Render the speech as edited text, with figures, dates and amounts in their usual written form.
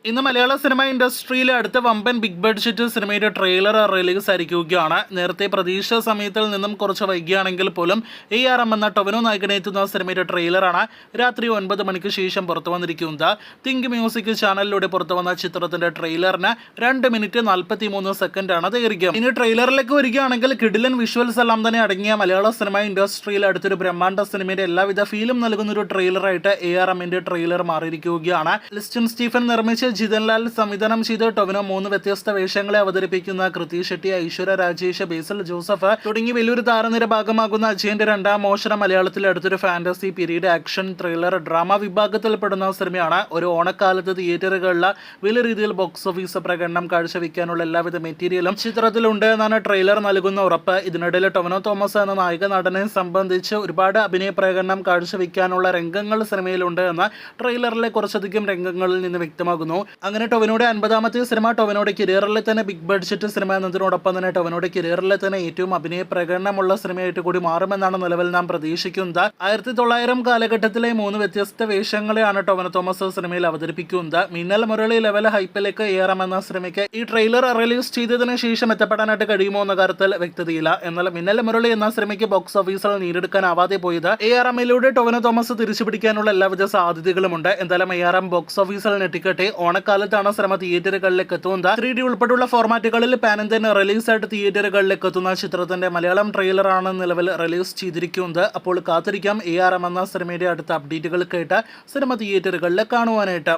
ഇന്ന് മലയാള സിനിമ ഇൻഡസ്ട്രിയിലെ അടുത്ത വമ്പൻ ബിഗ് ബഡ്ജറ്റ് സിനിമയുടെ ട്രെയിലർ റിലീസ് ആയിരിക്കുകയാണ്. നേരത്തെ പ്രതീക്ഷിച്ച സമയത്തിൽ നിന്നും കുറച്ച് വൈകിയാണെങ്കിൽ പോലും ARM എന്ന ടൊവിനോ നായകനെത്തുന്ന സിനിമയുടെ ട്രെയിലറാണ് രാത്രി 9 മണിക്ക് ശേഷം പുറത്തു വന്നിരിക്കുന്നത്. തിങ്ക് മ്യൂസിക് ചാനലിലൂടെ പുറത്തു വന്ന ചിത്രത്തിന്റെ ട്രെയിലറിന് 2 മിനിറ്റ് 43 സെക്കൻഡാണ് ദൈർഘ്യം. ഇനി ട്രെയിലറിലേക്ക് വരികയാണെങ്കിൽ കിടിലൻ വിഷ്വൽസ് എല്ലാം തന്നെ അടങ്ങിയ മലയാള സിനിമ ഇൻഡസ്ട്രിയിൽ അടുത്തൊരു ബ്രഹ്മാണ്ഡ സിനിമയുടെ എല്ലാവിധ ഫീലും നൽകുന്ന ഒരു ട്രെയിലറായിട്ട് ARMന്റെ ട്രെയിലർ മാറിയിരിക്കുകയാണ്. ലിസ്റ്റൻ സ്റ്റീഫൻ നിർമ്മിച്ച് ജിതൻലാൽ സംവിധാനം ചെയ്ത് ടൊവിനോ 3 വ്യത്യസ്ത വേഷങ്ങളെ അവതരിപ്പിക്കുന്ന കൃതി ഷെട്ടി, ഐശ്വര്യ രാജേഷ്, ബേസിൽ ജോസഫ് തുടങ്ങി വലിയൊരു താരനിര ഭാഗമാകുന്ന അജയന്റെ രണ്ടാം മോഷണം മലയാളത്തിലെ അടുത്തൊരു fantasy, period, action, thriller, drama വിഭാഗത്തിൽപ്പെടുന്ന സിനിമയാണ്. ഒരു ഓണക്കാലത്ത് തിയേറ്ററുകളിൽ വലിയ രീതിയിൽ ബോക്സ് ഓഫീസ് പ്രകടനം കാഴ്ചവെക്കാനുള്ള എല്ലാവിധ മെറ്റീരിയലും ചിത്രത്തിലുണ്ട് എന്നാണ് ട്രെയിലർ നൽകുന്ന ഉറപ്പ്. ഇതിനിടയിൽ ടൊവിനോ തോമസ് എന്ന നായക നടനെ സംബന്ധിച്ച് ഒരുപാട് അഭിനയ പ്രകടനം കാഴ്ചവെക്കാനുള്ള രംഗങ്ങൾ സിനിമയിലുണ്ട് എന്ന് ട്രെയിലറിലെ കുറച്ചധികം രംഗങ്ങളിൽ നിന്ന് വ്യക്തമാകുന്നു. അങ്ങനെ ടൊവിനോയുടെ 50ാമത്തെ സിനിമ ടൊവിനോയുടെ കരിയറിലെ തന്നെ ബിഗ് ബഡ്ജറ്റ് സിനിമ എന്നതിനോടൊപ്പം തന്നെ ടൊവിനോയുടെ കരിയറിലെ തന്നെ ഏറ്റവും അഭിനയ പ്രകടനമുള്ള സിനിമയായിട്ട് കൂടി മാറുമെന്നാണ് നിലവിൽ നാം പ്രതീക്ഷിക്കുന്നത്. 1900 കാലഘട്ടത്തിലെ 3 വ്യത്യസ്ത വേഷങ്ങളെയാണ് ടൊവിനോ തോമസ് സിനിമയിൽ അവതരിപ്പിക്കുന്നത്. മിന്നൽ മുരളി ലെവൽ ഹൈപ്പിലേക്ക് ARM എന്ന സിനിമയ്ക്ക് ഈ ട്രെയിലർ റിലീസ് ചെയ്തതിനു ശേഷം എത്തപ്പെടാനായിട്ട് കഴിയുമോ എന്ന കാര്യത്തിൽ വ്യക്തതയില്ല. എന്നാൽ മിന്നൽ മുരളി എന്ന സിനിമയ്ക്ക് ബോക്സ് ഓഫീസിൽ നേടിയെടുക്കാനാവാതെ പോയത് ARMലൂടെ ടൊവിനോ തോമസ് തിരിച്ചുപിടിക്കാനുള്ള എല്ലാവിധ സാധ്യതകളുമുണ്ട്. എന്തായാലും ARM ബോക്സ് ഓഫീസിൽ ഞെട്ടിക്കട്ടെ. ഓണക്കാലത്താണ് സിനിമ തിയേറ്ററുകളിലേക്ക് എത്തുന്നത്. 3D ഉൾപ്പെടെയുള്ള ഫോർമാറ്റുകളിൽ പാൻ ഇന്ത്യൻ റിലീസായിട്ട് തിയേറ്ററുകളിലേക്ക് എത്തുന്ന ചിത്രത്തിന്റെ മലയാളം ട്രെയിലറാണ് നിലവിൽ റിലീസ് ചെയ്തിരിക്കുന്നത്. അപ്പോൾ കാത്തിരിക്കാം ARM എന്ന സിനിമയുടെ അടുത്ത അപ്ഡേറ്റുകൾ കേട്ട് സിനിമ തിയേറ്ററുകളിൽ കാണുവാനായിട്ട്.